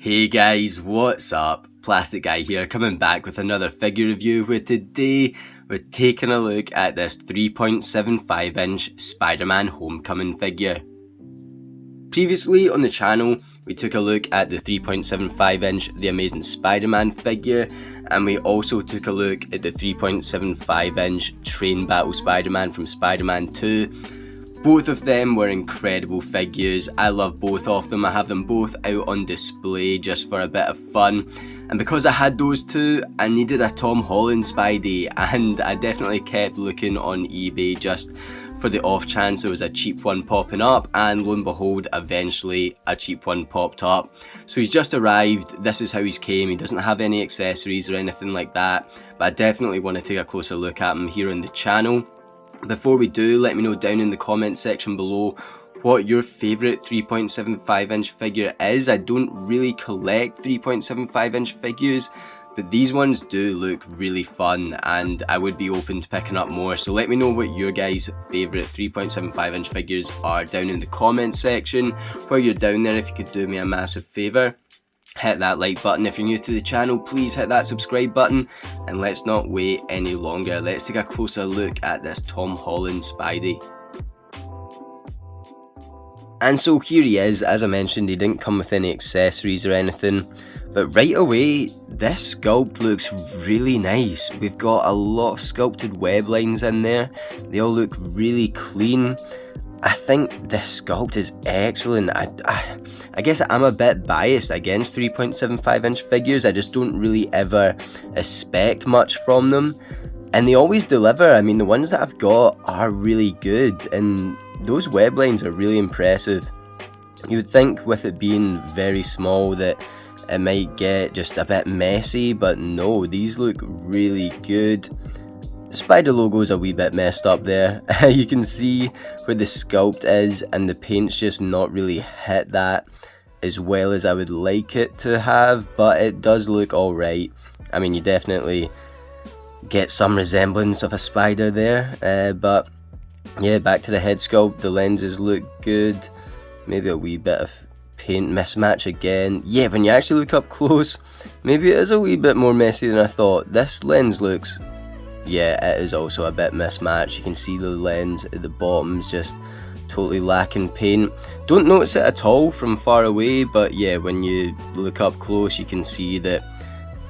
Hey guys, what's up? Plastic Guy here, coming back with another figure review where today we're taking a look at this 3.75 inch Spider-Man Homecoming figure. Previously on the channel, we took a look at the 3.75 inch The Amazing Spider-Man figure, and we also took a look at the 3.75 inch Train Battle Spider-Man from Spider-Man 2. Both of them were incredible figures. I love both of them. I have them both out on display just for a bit of fun. And because I had those two, I needed a Tom Holland Spidey, and I definitely kept looking on eBay just for the off chance there was a cheap one popping up, and lo and behold, eventually a cheap one popped up. So he's just arrived. This is how he's came. He doesn't have any accessories or anything like that, but I definitely want to take a closer look at him here on the channel. Before we do, let me know down in the comment section below what your favourite 3.75 inch figure is. I don't really collect 3.75 inch figures, but these ones do look really fun and I would be open to picking up more. So let me know what your guys' favourite 3.75 inch figures are down in the comment section. While you're down there, if you could do me a massive favour, hit that like button. If you're new to the channel, please hit that subscribe button, and let's not wait any longer. Let's take a closer look at this Tom Holland Spidey. And so here he is. As I mentioned, he didn't come with any accessories or anything, but right away this sculpt looks really nice. We've got a lot of sculpted web lines in there. They all look really clean. I think this sculpt is excellent. I guess I'm a bit biased against 3.75 inch figures. I just don't really ever expect much from them, and they always deliver. I mean, the ones that I've got are really good, and those web lines are really impressive. You would think with it being very small that it might get just a bit messy, but no, these look really good. The spider logo is a wee bit messed up there. You can see where the sculpt is, and the paint's just not really hit that as well as I would like it to have, but it does look alright. I mean, you definitely get some resemblance of a spider there, but yeah, back to the head sculpt. The lenses look good. Maybe a wee bit of paint mismatch again. Yeah, when you actually look up close, maybe it is a wee bit more messy than I thought. This lens looks... yeah, it is also a bit mismatched. You can see the lens at the bottom is just totally lacking paint. Don't notice it at all from far away, but yeah, when you look up close you can see that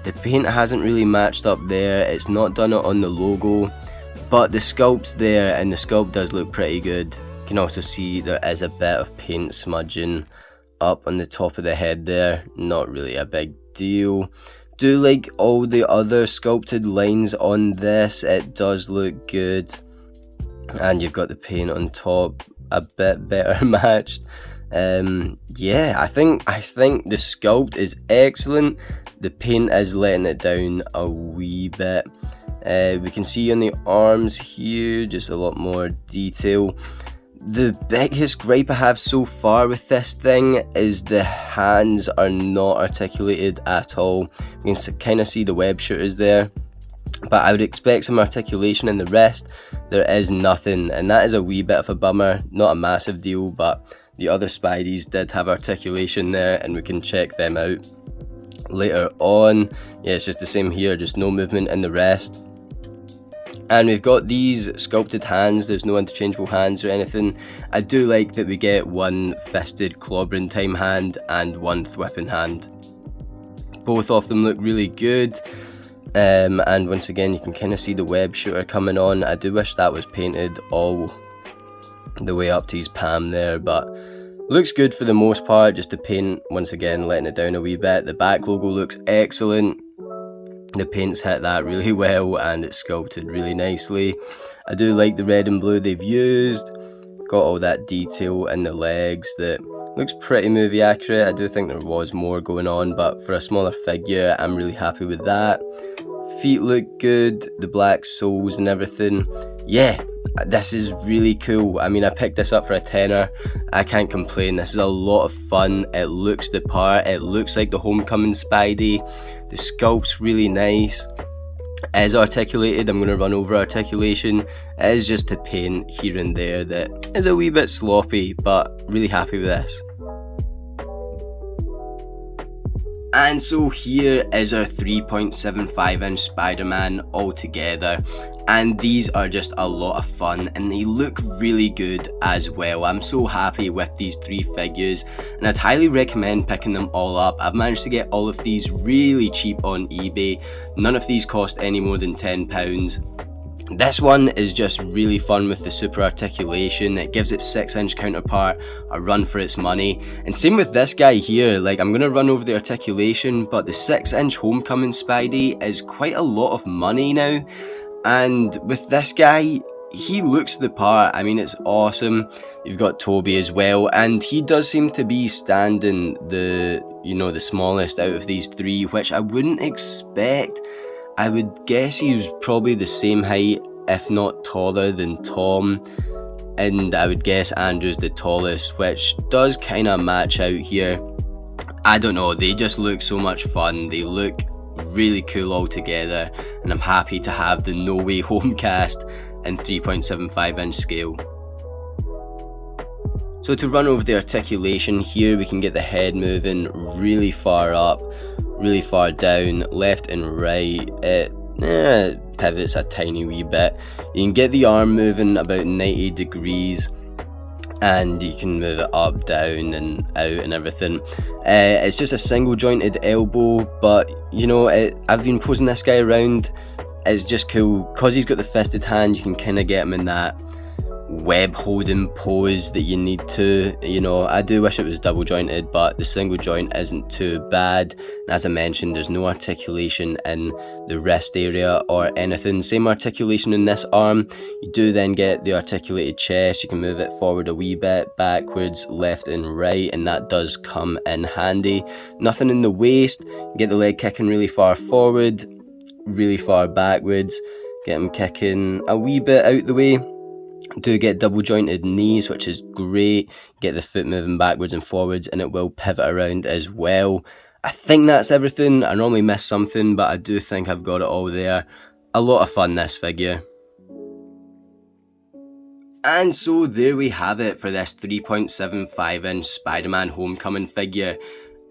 the paint hasn't really matched up there. It's not done it on the logo, but the sculpt's there and the sculpt does look pretty good. You can also see there is a bit of paint smudging up on the top of the head there. Not really a big deal. Do like all the other sculpted lines on this. It does look good, and you've got the paint on top a bit better matched. Yeah, I think the sculpt is excellent. The paint is letting it down a wee bit. We can see on the arms here just a lot more detail. The biggest gripe I have so far with this thing is the hands are not articulated at all. You can kind of see the web shooters there, but I would expect some articulation in the rest. There is nothing, and that is a wee bit of a bummer. Not a massive deal, but the other Spideys did have articulation there, and we can check them out later on. Yeah, it's just the same here, just no movement in the rest. And we've got these sculpted hands. There's no interchangeable hands or anything. I do like that we get one fisted clobbering time hand and one thwipping hand. Both of them look really good. And once again, you can kind of see the web shooter coming on. I do wish that was painted all the way up to his palm there, but looks good for the most part. Just the paint, once again, letting it down a wee bit. The back logo looks excellent. The paint's hit that really well, and it's sculpted really nicely. I do like the red and blue they've used. Got all that detail in the legs that looks pretty movie accurate. I do think there was more going on, but for a smaller figure, I'm really happy with that. Feet look good, the black soles and everything. Yeah, this is really cool. I mean, I picked this up for a tenner. I can't complain. This is a lot of fun. It looks the part. It looks like the Homecoming Spidey. The sculpt's really nice. It is articulated. I'm going to run over articulation. It is just the paint here and there that is a wee bit sloppy, but really happy with this. And so here is our 3.75 inch Spider-Man all together, and these are just a lot of fun and they look really good as well. I'm so happy with these 3 figures and I'd highly recommend picking them all up. I've managed to get all of these really cheap on eBay. None of these cost any more than £10. This one is just really fun with the super articulation. It gives its 6-inch counterpart a run for its money. And same with this guy here, like I'm going to run over the articulation, but the 6-inch Homecoming Spidey is quite a lot of money now. And with this guy, he looks the part. I mean, it's awesome. You've got Toby as well, and he does seem to be standing the smallest out of these 3, which I wouldn't expect. I would guess he's probably the same height, if not taller than Tom, and I would guess Andrew's the tallest, which does kind of match out here. I don't know, they just look so much fun, they look really cool all together, and I'm happy to have the No Way Home cast in 3.75 inch scale. So to run over the articulation here, we can get the head moving really far up, really far down, left and right. It pivots a tiny wee bit. You can get the arm moving about 90 degrees and you can move it up, down and out and everything. It's just a single jointed elbow, but I've been posing this guy around. It's just cool because he's got the fisted hand. You can kind of get him in that web holding pose that you need to. I do wish it was double jointed, but the single joint isn't too bad, and as I mentioned, there's no articulation in the wrist area or anything. Same articulation in this arm. You do then get the articulated chest. You can move it forward a wee bit, backwards, left and right, and that does come in handy. Nothing in the waist. You get the leg kicking really far forward, really far backwards, get him kicking a wee bit out the way. Do get double jointed knees, which is great. Get the foot moving backwards and forwards, and it will pivot around as well. I think that's everything. I normally miss something, but I do think I've got it all there. A lot of fun, this figure. And so there we have it for this 3.75 inch Spider-Man Homecoming figure.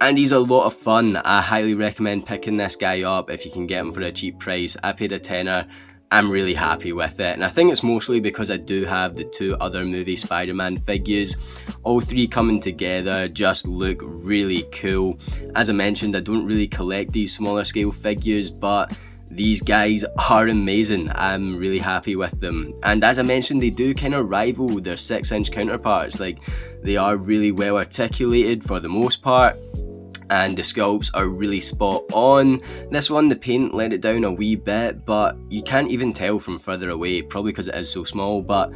And he's a lot of fun. I highly recommend picking this guy up if you can get him for a cheap price. I paid a tenner. I'm really happy with it, and I think it's mostly because I do have the 2 other movie Spider-Man figures. All 3 coming together just look really cool. As I mentioned, I don't really collect these smaller scale figures, but these guys are amazing. I'm really happy with them, and as I mentioned, they do kind of rival their 6-inch counterparts. Like, they are really well articulated for the most part, and the sculpts are really spot on. This one, the paint let it down a wee bit, but you can't even tell from further away, probably because it is so small. But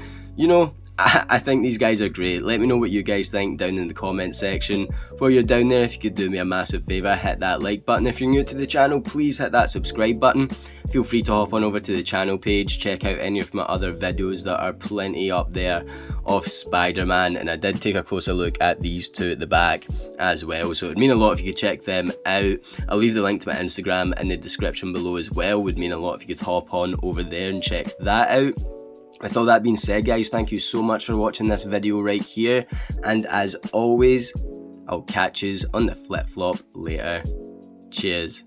I think these guys are great. Let me know what you guys think down in the comment section. While you're down there, if you could do me a massive favour, hit that like button. If you're new to the channel, please hit that subscribe button. Feel free to hop on over to the channel page, check out any of my other videos. That are plenty up there of Spider-Man, and I did take a closer look at these 2 at the back as well, so it would mean a lot if you could check them out. I'll leave the link to my Instagram in the description below as well. It would mean a lot if you could hop on over there and check that out. With all that being said, guys, thank you so much for watching this video right here, and as always, I'll catch yous on the flip-flop later. Cheers.